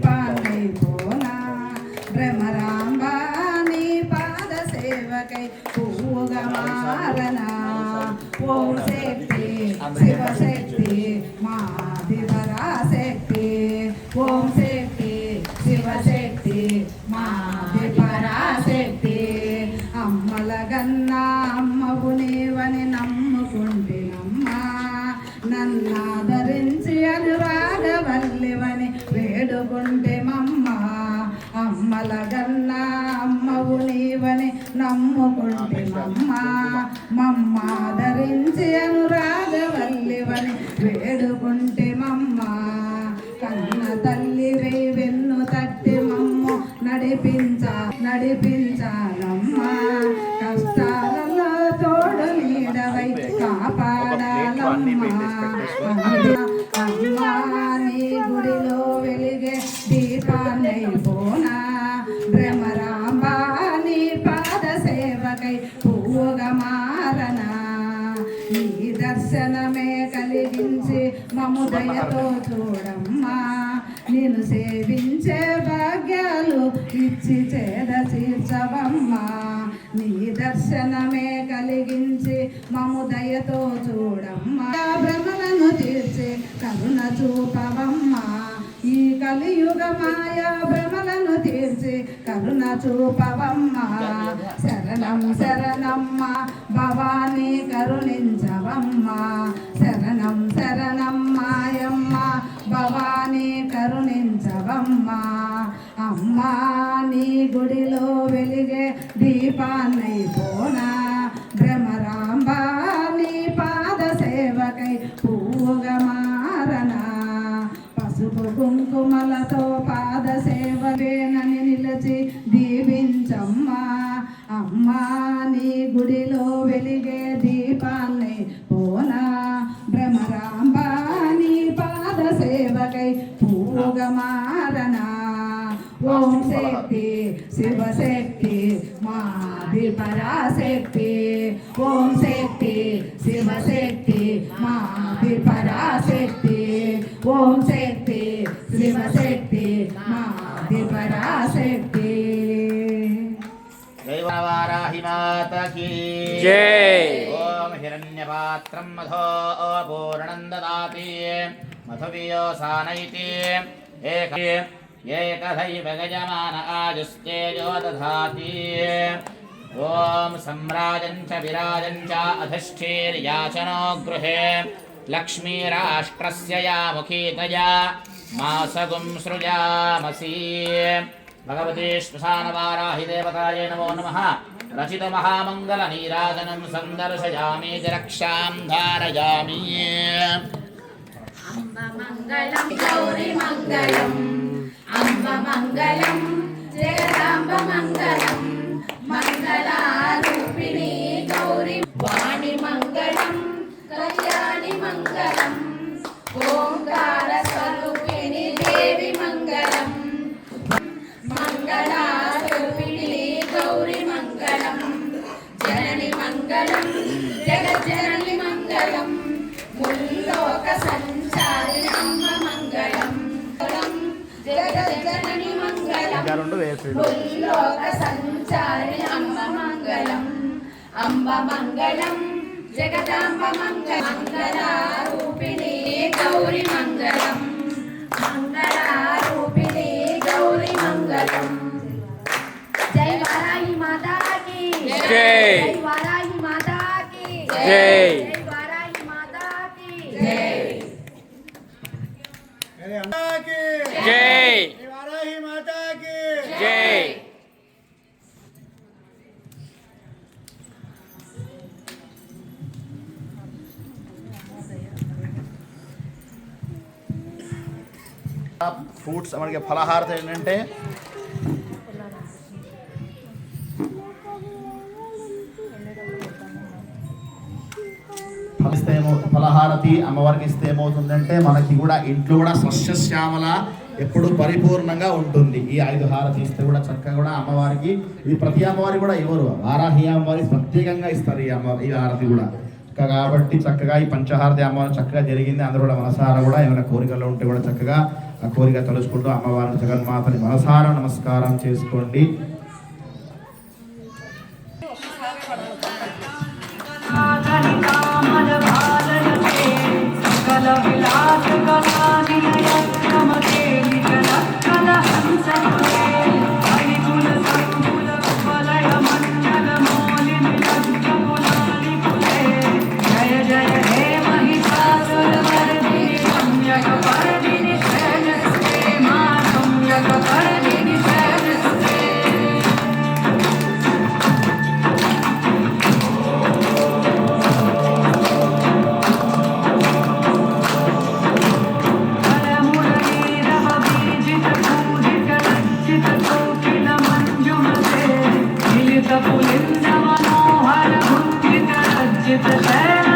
దీపాన్నైపోనా భ్రమరాంబా నీ పాద సేవకై పువ్వుగా మారనా ఓం శక్తి శివశక్తి మాదిపరాశక్తి ఓం శక్తి శివశక్తి మాదిపరాశక్తి అమ్మలగన్నా అమ్మవు నీవని నమ్ముకుంటేనమ్మా నన్నాదరించి అనురాగవల్లివని వేడుకుంటేమమ్మ అమ్మలగన్నా అమ్మవు నీవని నమ్ముకుంటేమమ్మ మమ్మాదరించి అనురాగవల్లివని వేడుకుంటేమమ్మ కన్న తల్లివై వెన్ను తట్టి మమ్ము నడిపించాలమ్మా కష్టాలలో తోడు నీడవై కాపాడాలమ్మా అమ్మా నీ గుడిలో వెలిగే దీపాన్నైపోనా భ్రమరాంబా నీ పాద సేవకై పువ్వుగా మారనా నీ దర్శనమే కలిగించి మము దయతో చూడమ్మా నిన్ను సేవించే భాగ్యాలు ఇచ్చి చేద తీర్చవమ్మా నీ దర్శనమే కలిగించి మము దయతో చూడమ్మా భ్రమలను తీర్చి కరుణ చూపవమ్మా ఈ కలియుగ మాయా భ్రమలను తీర్చి కరుణ చూపవమ్మా శరణం శరణమ్మ భవానీ కరుణించవమ్మా శరణం శరణం మాయమ్మ భవానీ కరుణించవమ్మా అమ్మా నీ గుడిలో వెలిగే దీపాన్నైపోనా భ్రమరాంబా నీ పాద సేవకై పువ్వుగా మారనా పసుపు కుంకుమలతో పాద సేవవేనని నిలిచి దీవించమ్మా అమ్మా నీ గుడిలో వెలిగే దీపాన్ని పోనా భ్రమరాంబా నీ పాద సేవకై పువ్వుగా మారనా ఓం శక్తి శివశక్తి మాదిపరాశక్తి ఓం శక్తి శివశక్తి మాదిపరాశక్తి ఓం శక్తి శివశక్తి మాదిపరాశక్తి జై వారాహి మాతకి జై. ఓం హిరణ్యపాత్రం మధో పూర్ణం దదాతి మధువియోసానైతి ఏకదైవ గజమాన ఆజుస్తేజో దధాతి ఓం సమ్రాజం చ విరాజం చ అధిష్ఠీర్యాచనో గృహే లక్ష్మీరాష్ట్రస్య యా ముఖీతయా మాసగుం సృజామసి భగవతే శ్మశానవారాహి దేవతాయే నమో నమః రచిత మహామంగళ నీరాజనం సందర్శయామి రక్షాం ధారయామి అంబ మంగళం గౌరీ మంగళం అంబ మంగళం జగదాంబ మంగళం మంగళారూపిణి గౌరీ వాణి మంగళం కళ్యాణి మంగళం ఓంకార స్వరూపిణి దేవి మంగళం మంగళారూపిణి గౌరీ మంగళం జనని మంగళం జగజ్జనని మంగళం ముల్లోక సంచారి అమ్మ మంగళం జగజ్జనని మంగళం ముల్లోక సంచారి అమ్మ మంగళం అంబ మంగళం జగదాంబ మంగళారూపిణి గౌరీ మంగళం మంగళారూపిణి గౌరీ మంగళం జై వారాహి మాతా కీ జై. వారాహి మాతా కీ జై. వారాహి మాతా కీ జై. వారాహి మాతాకి జై. ఫ్రూట్స్ మనకి ఫలహారత ఏంటంటే ఫలహారతి అమ్మవారికి ఇస్తే ఏమవుతుందంటే మనకి కూడా ఇంట్లో కూడా సస్యశ్యామల ఎప్పుడు పరిపూర్ణంగా ఉంటుంది. ఈ 5 హారతి ఇస్తే కూడా చక్కగా కూడా అమ్మవారికి, ఇది ప్రతి అమ్మవారికి కూడా ఇవ్వరు, వారాహి అమ్మవారికి ప్రత్యేకంగా ఇస్తారు ఈ హారతి కూడా. కాబట్టి చక్కగా ఈ పంచహారతి అమ్మవారు చక్కగా జరిగింది. అందరూ కూడా మనసారా కూడా ఏమైనా కోరికలు ఉంటే కూడా చక్కగా ఆ కోరిక తలుచుకుంటూ అమ్మవారిని జగన్మాతని మనసారా నమస్కారం చేసుకోండి. పులింద మనోహర ముద్రిత రజ్జిత శైల